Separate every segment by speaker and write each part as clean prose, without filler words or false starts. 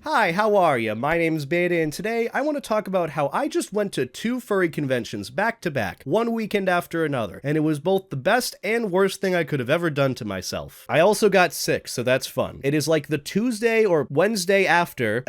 Speaker 1: Hi, how are you? My name's Beta, and today I want to talk about how I just went to 2 furry conventions back to back, one weekend after another, and it was both the best and worst thing I could have ever done to myself. I also got sick, so that's fun. It is like the Tuesday or Wednesday after...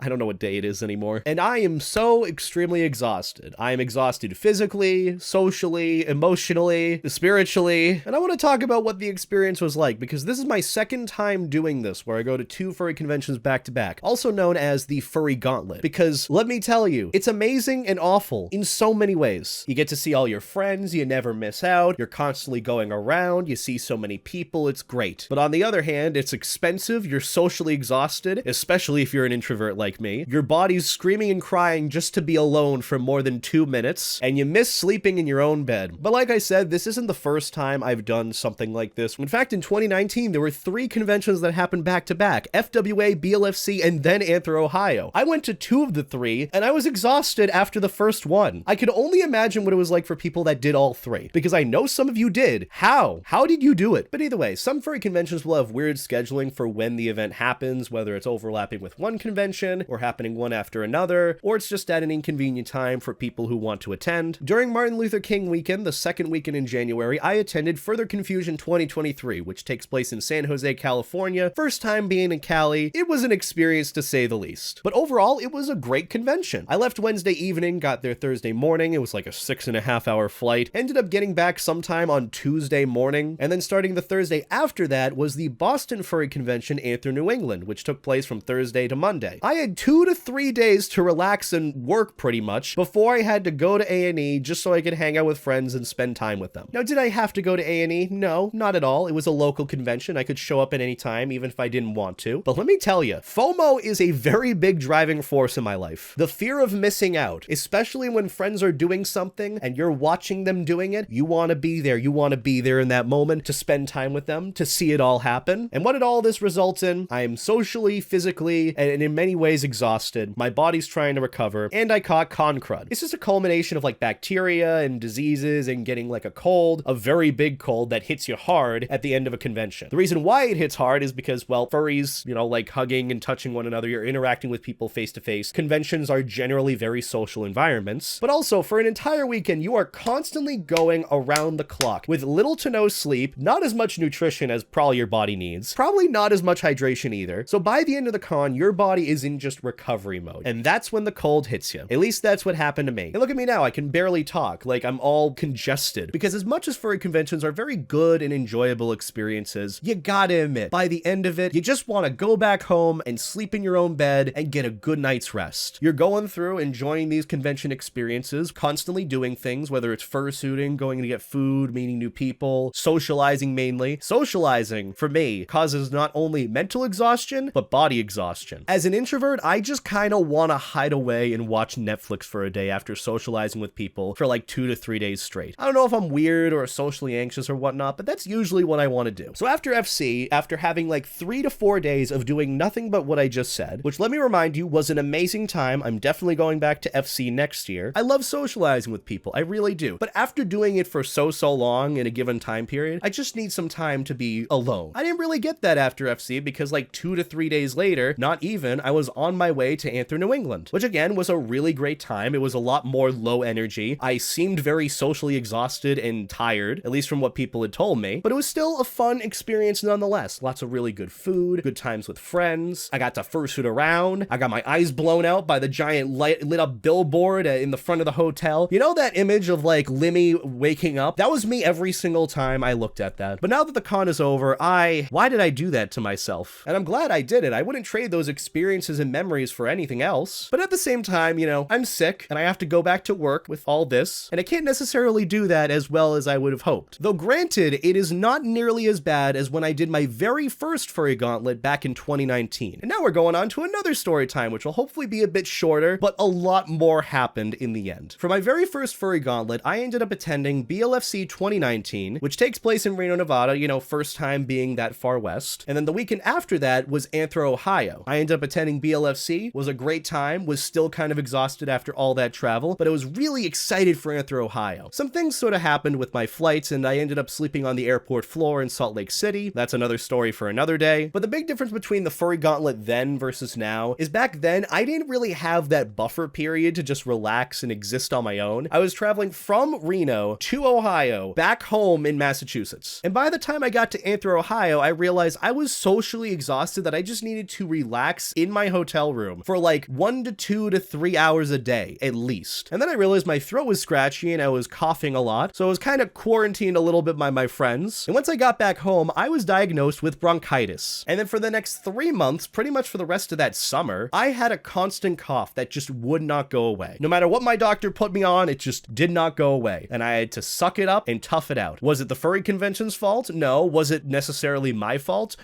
Speaker 1: I don't know what day it is anymore. And I am so extremely exhausted. I am exhausted physically, socially, emotionally, spiritually. And I want to talk about what the experience was like, because this is my second time doing this, where I go to 2 furry conventions back to back, also known as the Furry Gauntlet. Because let me tell you, it's amazing and awful in so many ways. You get to see all your friends, you never miss out, you're constantly going around, you see so many people, it's great. But on the other hand, it's expensive, you're socially exhausted, especially if you're an introvert like me. Your body's screaming and crying just to be alone for more than 2 minutes, and you miss sleeping in your own bed. But like I said, this isn't the first time I've done something like this. In fact, in 2019, there were 3 conventions that happened back to back: FWA, BLFC, and then Anthro Ohio. I went to 2 of the 3, and I was exhausted after the first one. I could only imagine what it was like for people that did all 3, because I know some of you did. How? How did you do it? But either way, some furry conventions will have weird scheduling for when the event happens, whether it's overlapping with one convention, or happening one after another, or it's just at an inconvenient time for people who want to attend. During Martin Luther King weekend, the second weekend in January, I attended Further Confusion 2023, which takes place in San Jose, California. First time being in Cali, it was an experience to say the least. But overall, it was a great convention. I left Wednesday evening, got there Thursday morning, it was like a 6.5 hour flight, ended up getting back sometime on Tuesday morning, and then starting the Thursday after that was the Boston Furry Convention Anthro New England, which took place from Thursday to Monday. I had 2 to 3 days to relax and work pretty much before I had to go to A&E just so I could hang out with friends and spend time with them. Now, did I have to go to A&E? No, not at all. It was a local convention. I could show up at any time, even if I didn't want to. But let me tell you, FOMO is a very big driving force in my life. The fear of missing out, especially when friends are doing something and you're watching them doing it, you want to be there. You want to be there in that moment to spend time with them, to see it all happen. And what did all this result in? I am socially, physically, and in many ways exhausted. My body's trying to recover, and I caught con crud. It's just a culmination of like bacteria and diseases and getting like a cold, a very big cold that hits you hard at the end of a convention. The reason why it hits hard is because, well, furries, like hugging and touching one another, you're interacting with people face to face. Conventions are generally very social environments, but also for an entire weekend, you are constantly going around the clock with little to no sleep, not as much nutrition as probably your body needs, probably not as much hydration either. So by the end of the con, your body is in just recovery mode. And that's when the cold hits you. At least that's what happened to me. And look at me now, I can barely talk, like I'm all congested. Because as much as furry conventions are very good and enjoyable experiences, you gotta admit, by the end of it, you just want to go back home and sleep in your own bed and get a good night's rest. You're going through enjoying these convention experiences, constantly doing things, whether it's fursuiting, going to get food, meeting new people, socializing mainly. Socializing, for me, causes not only mental exhaustion, but body exhaustion. As an introvert, I just kind of want to hide away and watch Netflix for a day after socializing with people for like 2 to 3 days straight. I don't know if I'm weird or socially anxious or whatnot, but that's usually what I want to do. So after FC, after having like 3 to 4 days of doing nothing but what I just said, which let me remind you was an amazing time, I'm definitely going back to FC next year. I love socializing with people, I really do. But after doing it for so long in a given time period, I just need some time to be alone. I didn't really get that after FC because like 2 to 3 days later, not even, I was on my way to Anthro New England, which again was a really great time. It was a lot more low energy. I seemed very socially exhausted and tired, at least from what people had told me, but it was still a fun experience nonetheless. Lots of really good food, good times with friends. I got to fursuit around. I got my eyes blown out by the giant lit up billboard in the front of the hotel. You know that image of like Lemmy waking up? That was me every single time I looked at that. But now that the con is over, why did I do that to myself? And I'm glad I did it. I wouldn't trade those experiences and memories for anything else. But at the same time, I'm sick and I have to go back to work with all this, and I can't necessarily do that as well as I would have hoped. Though granted, it is not nearly as bad as when I did my very first furry gauntlet back in 2019. And now we're going on to another story time, which will hopefully be a bit shorter, but a lot more happened in the end. For my very first furry gauntlet, I ended up attending BLFC 2019, which takes place in Reno, Nevada, first time being that far west. And then the weekend after that was Anthro Ohio. I ended up attending BLFC CLFC, was a great time, was still kind of exhausted after all that travel, but I was really excited for Anthro, Ohio. Some things sort of happened with my flights, and I ended up sleeping on the airport floor in Salt Lake City. That's another story for another day. But the big difference between the furry gauntlet then versus now is back then, I didn't really have that buffer period to just relax and exist on my own. I was traveling from Reno to Ohio, back home in Massachusetts. And by the time I got to Anthro, Ohio, I realized I was socially exhausted that I just needed to relax in my hotel room for like 1 to 2 to 3 hours a day, at least. And then I realized my throat was scratchy and I was coughing a lot, so I was kind of quarantined a little bit by my friends. And once I got back home, I was diagnosed with bronchitis. And then for the next 3 months, pretty much for the rest of that summer, I had a constant cough that just would not go away. No matter what my doctor put me on, it just did not go away. And I had to suck it up and tough it out. Was it the furry convention's fault? No. Was it necessarily my fault?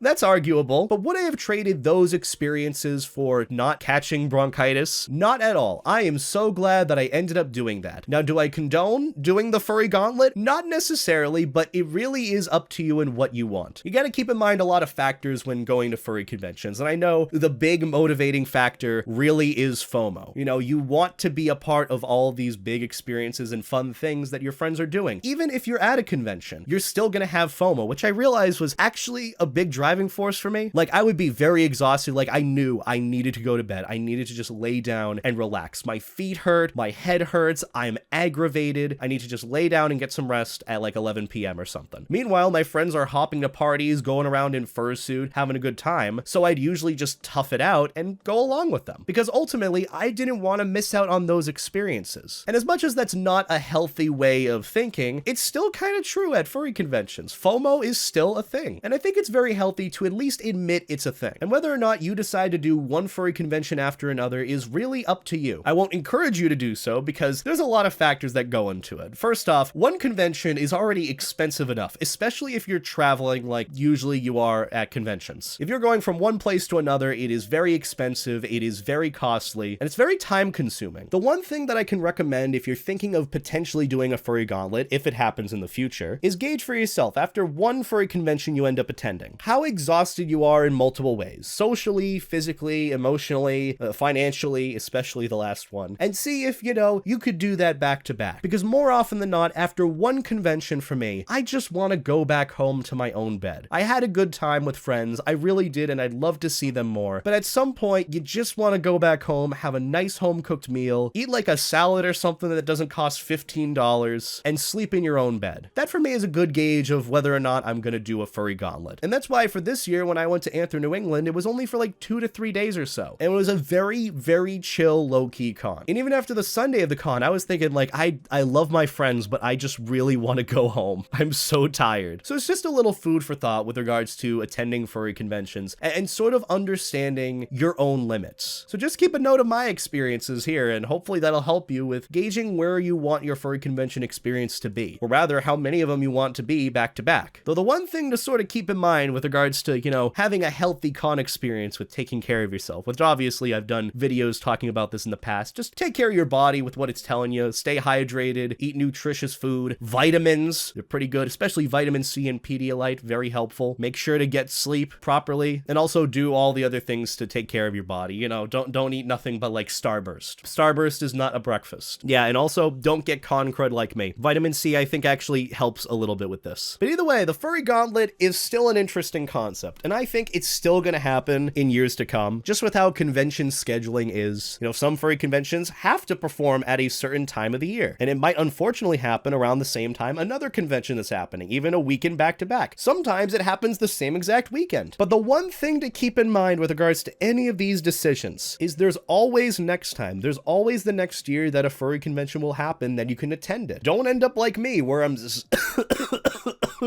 Speaker 1: That's arguable. But would I have traded those experiences for not catching bronchitis? Not at all. I am so glad that I ended up doing that. Now, do I condone doing the furry gauntlet? Not necessarily, but it really is up to you and what you want. You gotta keep in mind a lot of factors when going to furry conventions, and I know the big motivating factor really is FOMO. You know, you want to be a part of all these big experiences and fun things that your friends are doing. Even if you're at a convention, you're still gonna have FOMO, which I realized was actually a big driving force for me. Like, I would be very exhausted, like I knew I needed to go to bed. I needed to just lay down and relax. My feet hurt, my head hurts, I'm aggravated. I need to just lay down and get some rest at like 11 p.m. or something. Meanwhile, my friends are hopping to parties, going around in fursuit, having a good time, so I'd usually just tough it out and go along with them. Because ultimately, I didn't want to miss out on those experiences. And as much as that's not a healthy way of thinking, it's still kind of true at furry conventions. FOMO is still a thing. And I think it's very healthy to at least admit it's a thing. And whether or not you decide to do one furry convention after another is really up to you. I won't encourage you to do so because there's a lot of factors that go into it. First off, one convention is already expensive enough, especially if you're traveling like usually you are at conventions. If you're going from one place to another, it is very expensive, it is very costly, and it's very time consuming. The one thing that I can recommend if you're thinking of potentially doing a furry gauntlet, if it happens in the future, is gauge for yourself after one furry convention you end up attending how exhausted you are in multiple ways, socially, physically, emotionally, financially, especially the last one, and see if, you know, you could do that back to back. Because more often than not, after one convention for me, I just want to go back home to my own bed. I had a good time with friends, I really did, and I'd love to see them more, but at some point, you just want to go back home, have a nice home-cooked meal, eat like a salad or something that doesn't cost $15, and sleep in your own bed. That for me is a good gauge of whether or not I'm gonna do a furry gauntlet. And that's why for this year, when I went to Anthro, New England, it was only for like 2 to 3 days or so. And it was a very, very chill, low-key con. And even after the Sunday of the con, I was thinking like, I love my friends, but I just really want to go home. I'm so tired. So it's just a little food for thought with regards to attending furry conventions and sort of understanding your own limits. So just keep a note of my experiences here, and hopefully that'll help you with gauging where you want your furry convention experience to be, or rather how many of them you want to be back to back. Though the one thing to sort of keep in mind with regards to, you know, having a healthy con experience with taking care of yourself, which obviously I've done videos talking about this in the past, just take care of your body with what it's telling you, stay hydrated, eat nutritious food, vitamins, they're pretty good, especially vitamin C and Pedialyte, very helpful. Make sure to get sleep properly, and also do all the other things to take care of your body. You know, don't eat nothing but like Starburst. Starburst is not a breakfast. Yeah, and also don't get con crud like me. Vitamin C, I think, actually helps a little bit with this. But either way, the furry gauntlet is still an interesting concept, and I think it's still gonna happen in years to come, just with how convention scheduling is. You know, some furry conventions have to perform at a certain time of the year, and it might unfortunately happen around the same time another convention is happening, even a weekend back to back. Sometimes it happens the same exact weekend. But the one thing to keep in mind with regards to any of these decisions is there's always next time. There's always the next year that a furry convention will happen that you can attend it. Don't end up like me where I'm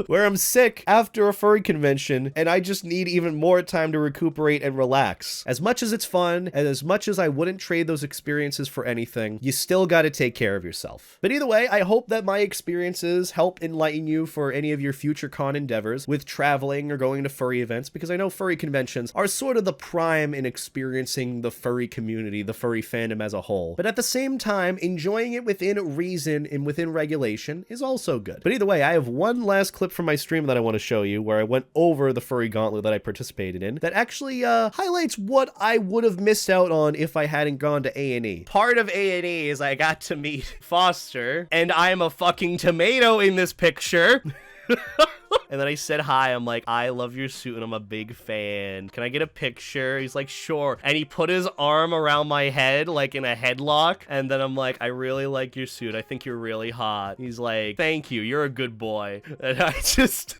Speaker 1: where I'm sick after a furry convention and I just need even more time to recuperate and relax. As much as it's fun and as much as I wouldn't trade those experiences for anything, you still got to take care of yourself. But either way, I hope that my experiences help enlighten you for any of your future con endeavors with traveling or going to furry events, because I know furry conventions are sort of the prime in experiencing the furry community, the furry fandom as a whole. But at the same time, enjoying it within reason and within regulation is also good. But either way, I have one last clip clip from my stream that I want to show you where I went over the furry gauntlet that I participated in that actually highlights what I would have missed out on if I hadn't gone to A&E. Part of A&E is I got to meet Foster, and I'm a fucking tomato in this picture. And then I said hi. I'm like, I love your suit and I'm a big fan. Can I get a picture? He's like, sure. And he put his arm around my head like in a headlock. And then I'm like, I really like your suit. I think you're really hot. He's like, thank you. You're a good boy. And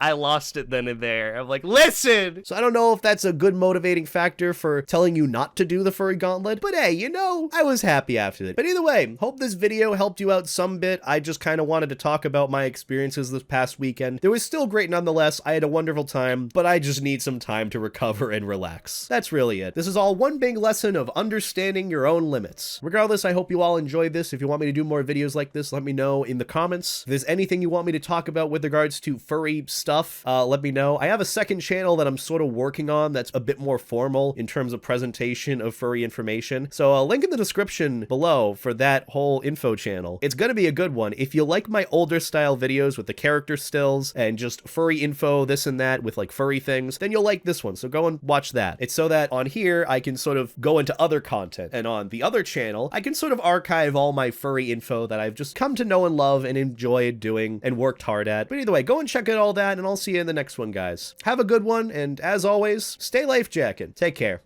Speaker 1: I lost it then and there. I'm like, listen. So I don't know if that's a good motivating factor for telling you not to do the furry gauntlet. But hey, you know, I was happy after that. But either way, hope this video helped you out some bit. I just kind of wanted to talk about my experiences this past weekend. It was still great nonetheless. I had a wonderful time, but I just need some time to recover and relax. That's really it. This is all one big lesson of understanding your own limits. Regardless, I hope you all enjoyed this. If you want me to do more videos like this, let me know in the comments. If there's anything you want me to talk about with regards to furry stuff, let me know. I have a second channel that I'm sort of working on that's a bit more formal in terms of presentation of furry information. So I'll link in the description below for that whole info channel. It's gonna be a good one. If you like my older style videos with the character stills and just furry info, this and that with like furry things, then you'll like this one. So go and watch that. It's so that on here, I can sort of go into other content, and on the other channel, I can sort of archive all my furry info that I've just come to know and love and enjoyed doing and worked hard at. But either way, go and check out all that, and I'll see you in the next one, guys. Have a good one, and as always, stay life jacking. Take care.